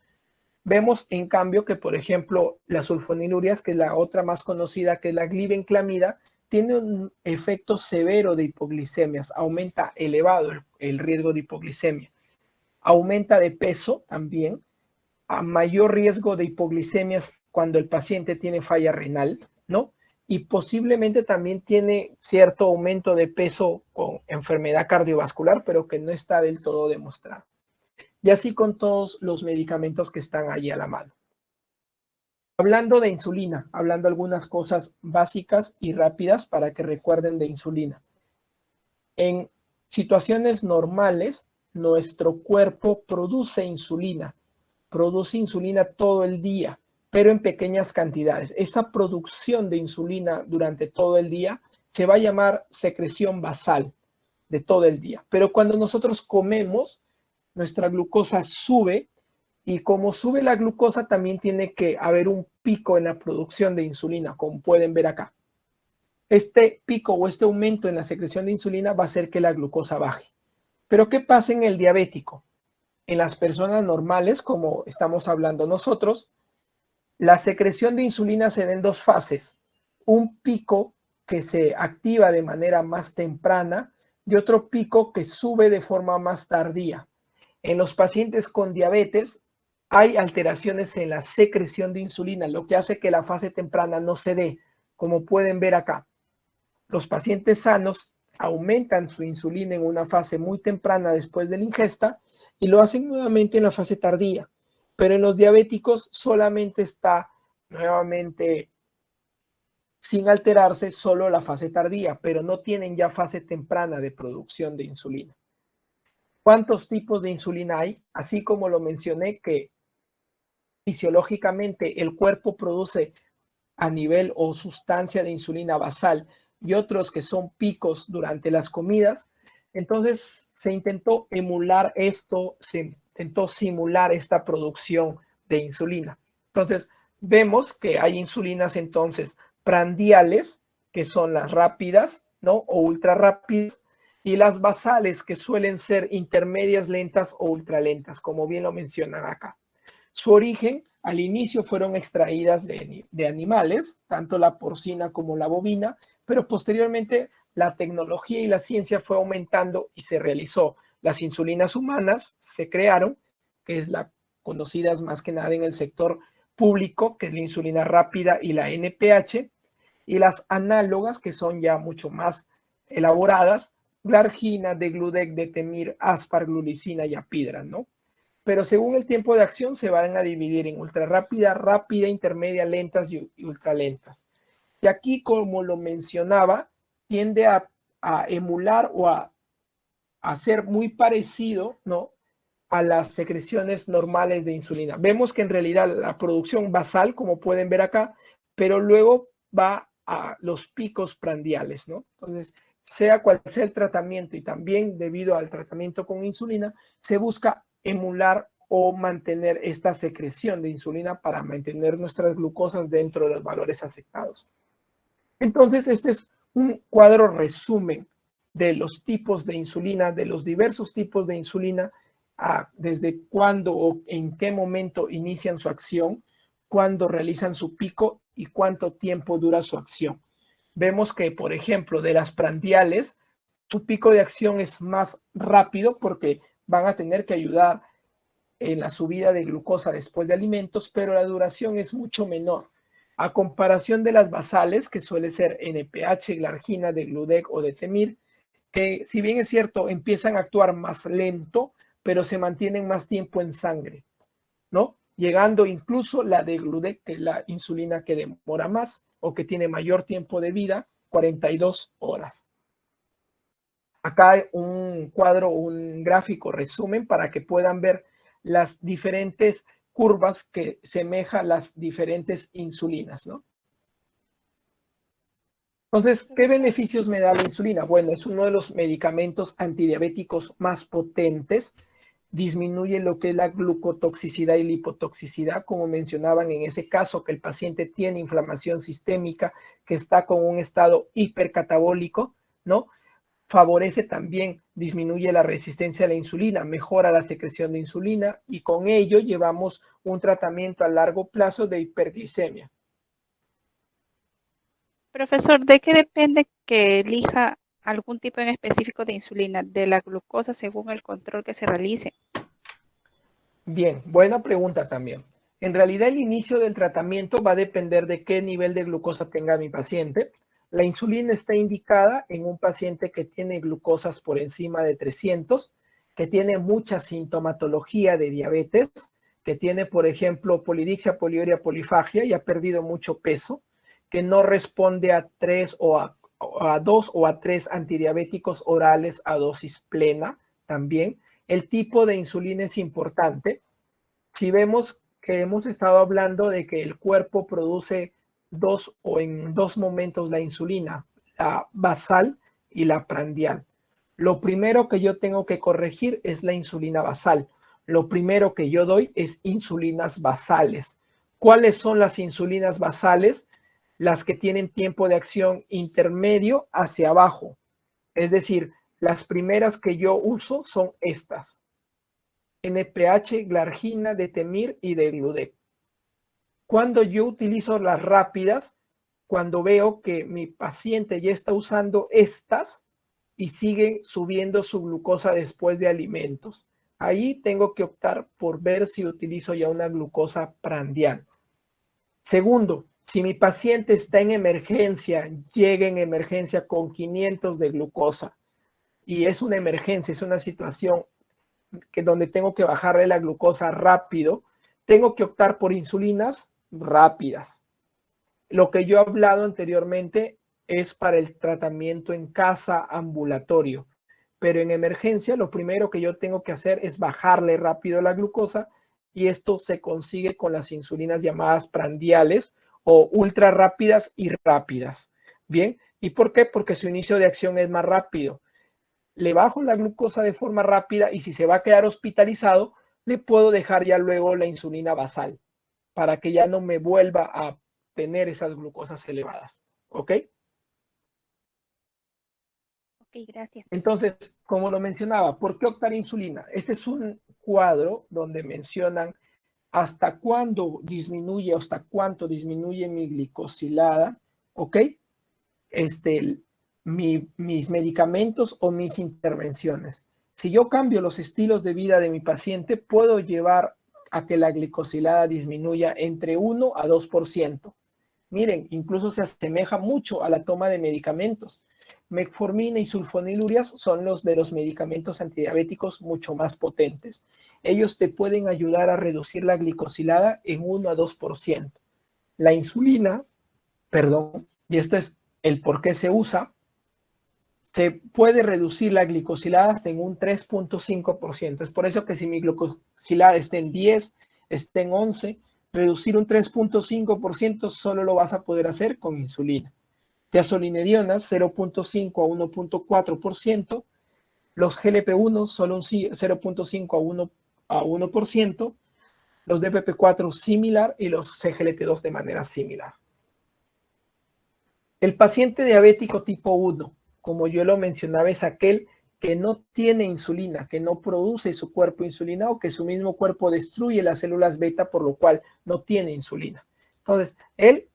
Vemos en cambio que, por ejemplo, las sulfonilurias, que es la otra más conocida, que es la glibenclamida, tiene un efecto severo de hipoglicemias, aumenta elevado el riesgo de hipoglicemia, aumenta de peso también, a mayor riesgo de hipoglicemias cuando el paciente tiene falla renal, ¿no? Y posiblemente también tiene cierto aumento de peso con enfermedad cardiovascular, pero que no está del todo demostrado. Y así con todos los medicamentos que están ahí a la mano. Hablando de insulina, hablando algunas cosas básicas y rápidas para que recuerden de insulina. En situaciones normales, nuestro cuerpo produce insulina todo el día, pero en pequeñas cantidades. Esa producción de insulina durante todo el día se va a llamar secreción basal de todo el día. Pero cuando nosotros comemos, nuestra glucosa sube y como sube la glucosa también tiene que haber un pico en la producción de insulina, como pueden ver acá. Este pico o este aumento en la secreción de insulina va a hacer que la glucosa baje. Pero ¿qué pasa en el diabético? En las personas normales, como estamos hablando nosotros, la secreción de insulina se da en dos fases. Un pico que se activa de manera más temprana y otro pico que sube de forma más tardía. En los pacientes con diabetes hay alteraciones en la secreción de insulina, lo que hace que la fase temprana no se dé, como pueden ver acá. Los pacientes sanos aumentan su insulina en una fase muy temprana después de la ingesta y lo hacen nuevamente en la fase tardía. Pero en los diabéticos solamente está nuevamente sin alterarse solo la fase tardía, pero no tienen ya fase temprana de producción de insulina. ¿Cuántos tipos de insulina hay? Así como lo mencioné, que fisiológicamente el cuerpo produce a nivel o sustancia de insulina basal y otros que son picos durante las comidas, entonces se intentó emular esto, se intentó simular esta producción de insulina. Entonces vemos que hay insulinas entonces prandiales, que son las rápidas, ¿no? O ultra rápidas, y las basales, que suelen ser intermedias lentas o ultralentas, como bien lo mencionan acá. Su origen, al inicio fueron extraídas de animales, tanto la porcina como la bovina, pero posteriormente la tecnología y la ciencia fue aumentando y se realizó. Las insulinas humanas se crearon, que es la conocidas más que nada en el sector público, que es la insulina rápida y la NPH, y las análogas, que son ya mucho más elaboradas, glargina, degludec, detemir, aspar, glulicina y apidra, ¿no? Pero según el tiempo de acción se van a dividir en ultra rápida, rápida, intermedia, lentas y ultralentas. Y aquí, como lo mencionaba, tiende a emular o a ser muy parecido, ¿no?, a las secreciones normales de insulina. Vemos que en realidad la producción basal, como pueden ver acá, pero luego va a los picos prandiales, ¿no? Entonces, sea cual sea el tratamiento y también debido al tratamiento con insulina, se busca emular o mantener esta secreción de insulina para mantener nuestras glucosas dentro de los valores aceptados. Entonces, este es un cuadro resumen de los tipos de insulina, de los diversos tipos de insulina, desde cuándo o en qué momento inician su acción, cuándo realizan su pico y cuánto tiempo dura su acción. Vemos que, por ejemplo, de las prandiales, su pico de acción es más rápido porque van a tener que ayudar en la subida de glucosa después de alimentos, pero la duración es mucho menor. A comparación de las basales, que suele ser NPH, glargina, degludec o detemir, que si bien es cierto, empiezan a actuar más lento, pero se mantienen más tiempo en sangre, ¿no? Llegando incluso la degludec, que es la insulina que demora más o que tiene mayor tiempo de vida, 42 horas. Acá hay un cuadro, un gráfico resumen para que puedan ver las diferentes curvas que semejan las diferentes insulinas, ¿no? Entonces, ¿qué beneficios me da la insulina? Bueno, es uno de los medicamentos antidiabéticos más potentes. Disminuye lo que es la glucotoxicidad y lipotoxicidad, como mencionaban en ese caso, que el paciente tiene inflamación sistémica, que está con un estado hipercatabólico, ¿no? Favorece también, disminuye la resistencia a la insulina, mejora la secreción de insulina y con ello llevamos un tratamiento a largo plazo de hiperglicemia. Profesor, ¿de qué depende que elija algún tipo en específico de insulina? ¿De la glucosa según el control que se realice? Bien, buena pregunta también. En realidad el inicio del tratamiento va a depender de qué nivel de glucosa tenga mi paciente. La insulina está indicada en un paciente que tiene glucosas por encima de 300, que tiene mucha sintomatología de diabetes, que tiene, por ejemplo, polidixia, poliuria, polifagia y ha perdido mucho peso, que no responde a 3 o a 2 o a 3 antidiabéticos orales a dosis plena también. El tipo de insulina es importante. Si vemos que hemos estado hablando de que el cuerpo produce en dos momentos la insulina, la basal y la prandial. Lo primero que yo tengo que corregir es la insulina basal. Lo primero que yo doy es insulinas basales. ¿Cuáles son las insulinas basales? Las que tienen tiempo de acción intermedio hacia abajo. Es decir, las primeras que yo uso son estas: NPH, glargina, detemir y degludec. Cuando yo utilizo las rápidas, cuando veo que mi paciente ya está usando estas y sigue subiendo su glucosa después de alimentos, ahí tengo que optar por ver si utilizo ya una glucosa prandial. Segundo, si mi paciente está en emergencia, llega en emergencia con 500 de glucosa y es una emergencia, es una situación donde tengo que bajarle la glucosa rápido, tengo que optar por insulinas rápidas. Lo que yo he hablado anteriormente es para el tratamiento en casa ambulatorio, pero en emergencia lo primero que yo tengo que hacer es bajarle rápido la glucosa y esto se consigue con las insulinas llamadas prandiales o ultra rápidas y rápidas. Bien, ¿y por qué? Porque su inicio de acción es más rápido. Le bajo la glucosa de forma rápida y si se va a quedar hospitalizado, le puedo dejar ya luego la insulina basal para que ya no me vuelva a tener esas glucosas elevadas. ¿Ok? Ok, gracias. Entonces, como lo mencionaba, ¿por qué optar insulina? Este es un cuadro donde mencionan hasta cuándo disminuye, hasta cuánto disminuye mi glicosilada, ¿ok? Mis medicamentos o mis intervenciones. Si yo cambio los estilos de vida de mi paciente, puedo llevar a que la glicosilada disminuya entre 1 a 2%. Miren, incluso se asemeja mucho a la toma de medicamentos. Metformina y sulfonilurias son los de los medicamentos antidiabéticos mucho más potentes. Ellos te pueden ayudar a reducir la glicosilada en 1 a 2%. La insulina, perdón, y esto es el por qué se usa, se puede reducir la glicosilada hasta en un 3.5%. Es por eso que si mi glicosilada está en 10, está en 11, reducir un 3.5% solo lo vas a poder hacer con insulina. Tiazolinediona 0.5 a 1.4%, los GLP-1 solo un 0.5 a 1%, los DPP-4 similar y los CGLT2 de manera similar. El paciente diabético tipo 1, como yo lo mencionaba, es aquel que no tiene insulina, que no produce su cuerpo insulina o que su mismo cuerpo destruye las células beta, por lo cual no tiene insulina. Entonces,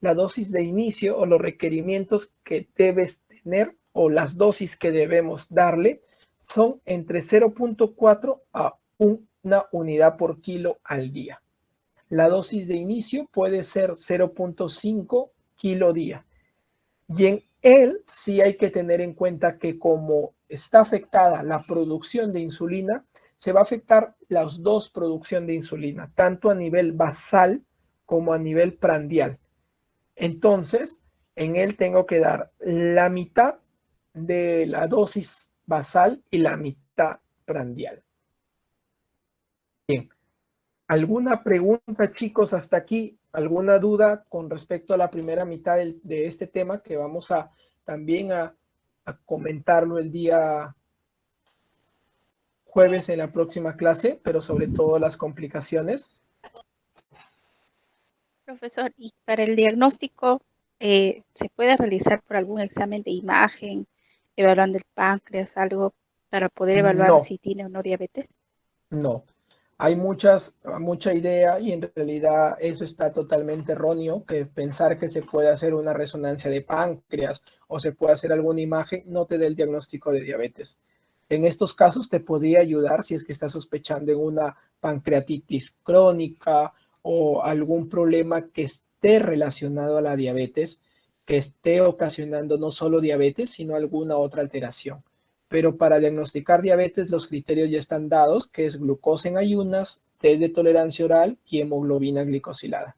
la dosis de inicio o los requerimientos que debes tener o las dosis que debemos darle son entre 0.4 a 1 unidad por kilo al día. La dosis de inicio puede ser 0.5 kilo día. Y en él sí hay que tener en cuenta que como está afectada la producción de insulina, se va a afectar las dos producciones de insulina, tanto a nivel basal como a nivel prandial. Entonces, en él tengo que dar la mitad de la dosis basal y la mitad prandial. Bien, ¿alguna pregunta, chicos, hasta aquí? ¿Alguna duda con respecto a la primera mitad de este tema que vamos a también a comentarlo el día jueves en la próxima clase, pero sobre todo las complicaciones. Profesor, y para el diagnóstico, ¿se puede realizar por algún examen de imagen, evaluando el páncreas, algo para poder evaluar No, si tiene o no diabetes? no. Hay mucha idea y en realidad eso está totalmente erróneo, que pensar que se puede hacer una resonancia de páncreas o se puede hacer alguna imagen no te dé el diagnóstico de diabetes. En estos casos te podría ayudar si es que estás sospechando en una pancreatitis crónica o algún problema que esté relacionado a la diabetes, que esté ocasionando no solo diabetes, sino alguna otra alteración. Pero para diagnosticar diabetes los criterios ya están dados, que es glucosa en ayunas, test de tolerancia oral y hemoglobina glicosilada.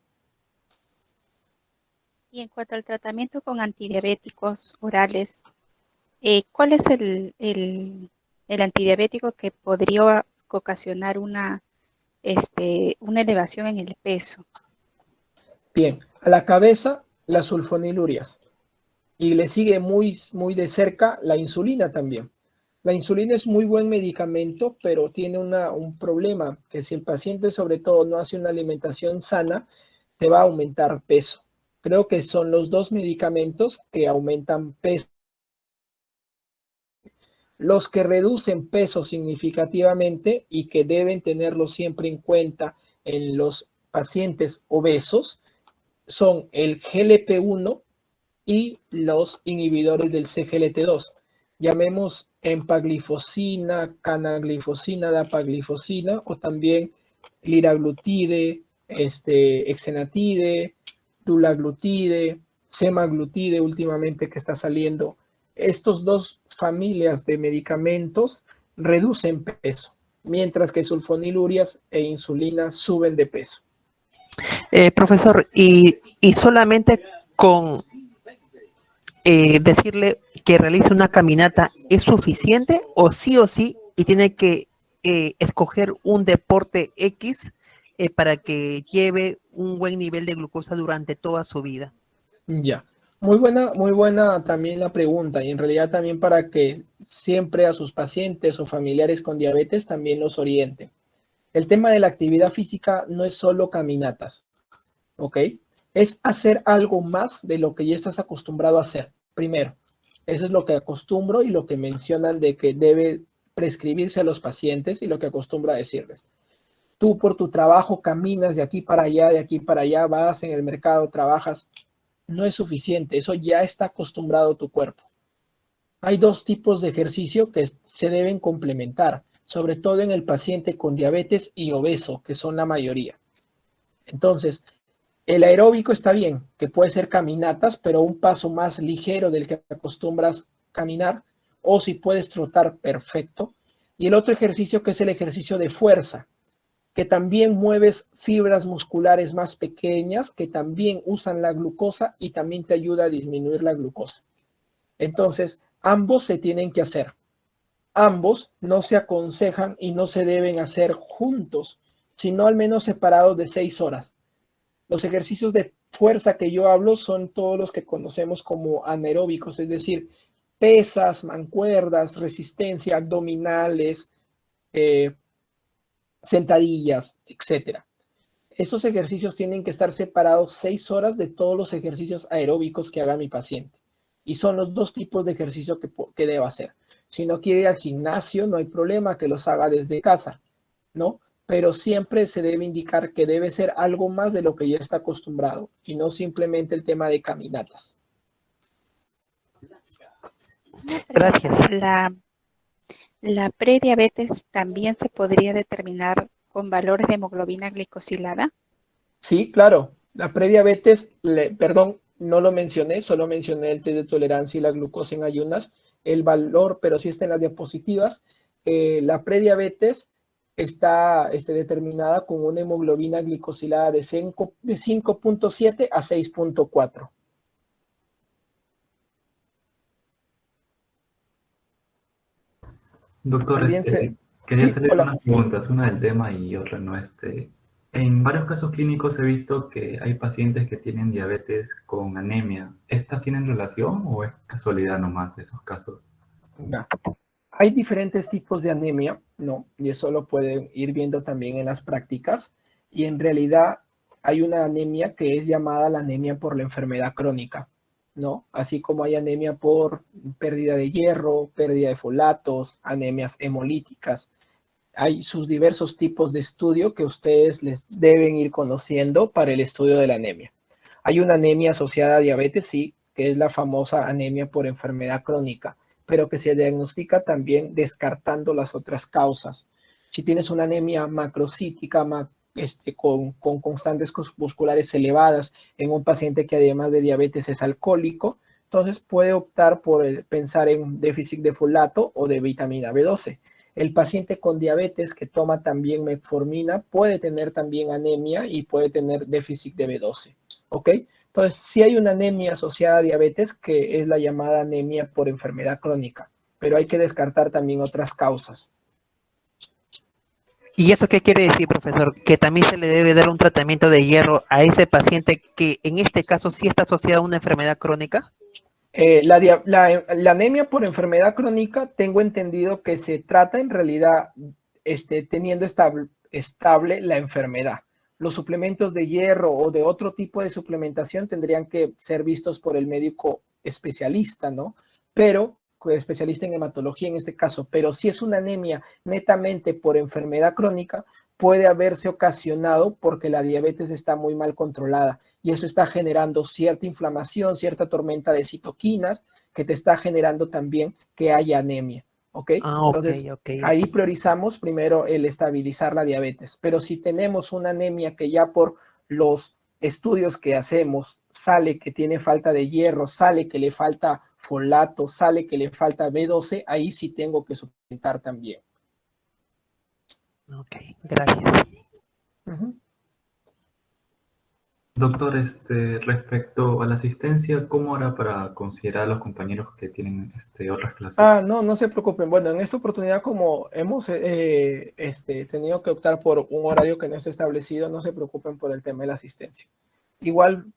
Y en cuanto al tratamiento con antidiabéticos orales, ¿cuál es el antidiabético que podría ocasionar una elevación en el peso? Bien, a la cabeza las sulfonilurias y le sigue muy de cerca la insulina también. La insulina es muy buen medicamento, pero tiene un problema, que si el paciente sobre todo no hace una alimentación sana, te va a aumentar peso. Creo que son los dos medicamentos que aumentan peso. Los que reducen peso significativamente y que deben tenerlo siempre en cuenta en los pacientes obesos son el GLP-1 y los inhibidores del CGLT2. Llamemos empaglifosina, canaglifosina, dapaglifosina o también liraglutide, exenatide, dulaglutide, semaglutide últimamente que está saliendo. Estos dos familias de medicamentos reducen peso, mientras que sulfonilurias e insulina suben de peso. Profesor, y solamente con decirle que realice una caminata es suficiente o sí y tiene que escoger un deporte X para que lleve un buen nivel de glucosa durante toda su vida? Ya, muy buena también la pregunta y en realidad también para que siempre a sus pacientes o familiares con diabetes también los oriente. El tema de la actividad física no es solo caminatas, ¿ok? Es hacer algo más de lo que ya estás acostumbrado a hacer. Primero, eso es lo que acostumbro y lo que mencionan de que debe prescribirse a los pacientes y lo que acostumbro a decirles. Tú por tu trabajo caminas de aquí para allá, vas en el mercado, trabajas, no es suficiente, eso ya está acostumbrado tu cuerpo. Hay dos tipos de ejercicio que se deben complementar, sobre todo en el paciente con diabetes y obeso, que son la mayoría. Entonces, el aeróbico está bien, que puede ser caminatas, pero un paso más ligero del que acostumbras caminar, o si puedes trotar, perfecto. Y el otro ejercicio que es el ejercicio de fuerza, que también mueves fibras musculares más pequeñas que también usan la glucosa y también te ayuda a disminuir la glucosa. Entonces, ambos se tienen que hacer. Ambos no se aconsejan y no se deben hacer juntos, sino al menos separados de 6 horas. Los ejercicios de fuerza que yo hablo son todos los que conocemos como anaeróbicos, es decir, pesas, mancuerdas, resistencia, abdominales, eh, sentadillas, etcétera. Estos ejercicios tienen que estar separados 6 horas de todos los ejercicios aeróbicos que haga mi paciente. Y son los dos tipos de ejercicio que debo hacer. Si no quiere ir al gimnasio, no hay problema que los haga desde casa, ¿no? Pero siempre se debe indicar que debe ser algo más de lo que ya está acostumbrado y no simplemente el tema de caminatas. Una pregunta, Gracias. ¿la prediabetes también se podría determinar con valores de hemoglobina glicosilada? Sí, claro. La prediabetes, perdón, no lo mencioné, solo mencioné el test de tolerancia y la glucosa en ayunas, el valor, pero sí está en las diapositivas. La prediabetes está determinada con una hemoglobina glicosilada de 5.7 a 6.4. Doctor, También quería sí, hacerle hola. unas preguntas, una del tema y otra no, En varios casos clínicos he visto que hay pacientes que tienen diabetes con anemia. ¿Estas tienen relación o es casualidad nomás de esos casos? Ya. Hay diferentes tipos de anemia, ¿no? Y eso lo pueden ir viendo también en las prácticas. Y en realidad hay una anemia que es llamada la anemia por la enfermedad crónica, ¿no? Así como hay anemia por pérdida de hierro, pérdida de folatos, anemias hemolíticas. Hay sus diversos tipos de estudio que ustedes les deben ir conociendo para el estudio de la anemia. Hay una anemia asociada a diabetes, sí, que es la famosa anemia por enfermedad crónica, pero que se diagnostica también descartando las otras causas. Si tienes una anemia macrocítica con constantes musculares elevadas en un paciente que además de diabetes es alcohólico, entonces puede optar por pensar en déficit de folato o de vitamina B12. El paciente con diabetes que toma también metformina puede tener también anemia y puede tener déficit de B12, ¿ok? Entonces, sí hay una anemia asociada a diabetes que es la llamada anemia por enfermedad crónica, pero hay que descartar también otras causas. ¿Y eso qué quiere decir, profesor? Que también se le debe dar un tratamiento de hierro a ese paciente que en este caso sí está asociado a una enfermedad crónica. La anemia por enfermedad crónica, tengo entendido que se trata en realidad teniendo estable la enfermedad. Los suplementos de hierro o de otro tipo de suplementación tendrían que ser vistos por el médico especialista, ¿no? Pero, especialista en hematología en este caso, pero si es una anemia netamente por enfermedad crónica, puede haberse ocasionado porque la diabetes está muy mal controlada y eso está generando cierta inflamación, cierta tormenta de citoquinas que te está generando también que haya anemia, ¿ok? Entonces, ahí priorizamos primero el estabilizar la diabetes, pero si tenemos una anemia que ya por los estudios que hacemos sale que tiene falta de hierro, sale que le falta folato, sale que le falta B12, ahí sí tengo que suplementar también. Ok, gracias. Doctor, respecto a la asistencia, ¿cómo hará para considerar a los compañeros que tienen otras clases? No se preocupen. Bueno, en esta oportunidad, como hemos tenido que optar por un horario que no está establecido, no se preocupen por el tema de la asistencia. Igual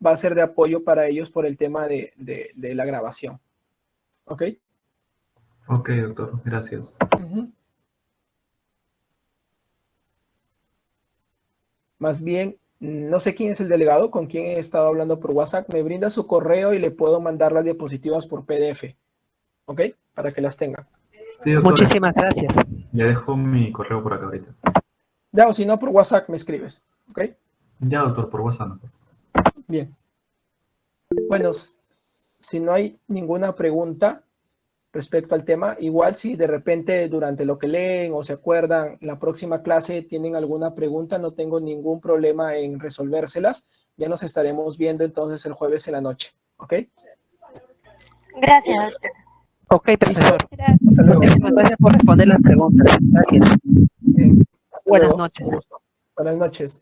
va a ser de apoyo para ellos por el tema de la grabación. ¿Ok? Ok, doctor, gracias. Más bien, no sé quién es el delegado, con quién he estado hablando por WhatsApp. Me brinda su correo y le puedo mandar las diapositivas por PDF. ¿Ok? Para que las tengan. Sí, doctor, muchísimas gracias. Ya dejo mi correo por acá ahorita. Ya, o si no, por WhatsApp me escribes. ¿Ok? Ya, doctor, por WhatsApp. Bien. Bueno, si no hay ninguna pregunta respecto al tema, igual si de repente durante lo que leen o se acuerdan, la próxima clase tienen alguna pregunta, no tengo ningún problema en resolvérselas. Ya nos estaremos viendo entonces el jueves en la noche. ¿Ok? Gracias, doctor. Ok, profesor. Gracias. Hasta luego. Muchísimas gracias por responder las preguntas. Gracias. Bien. Hasta Buenas luego. noches. Un gusto. Buenas noches.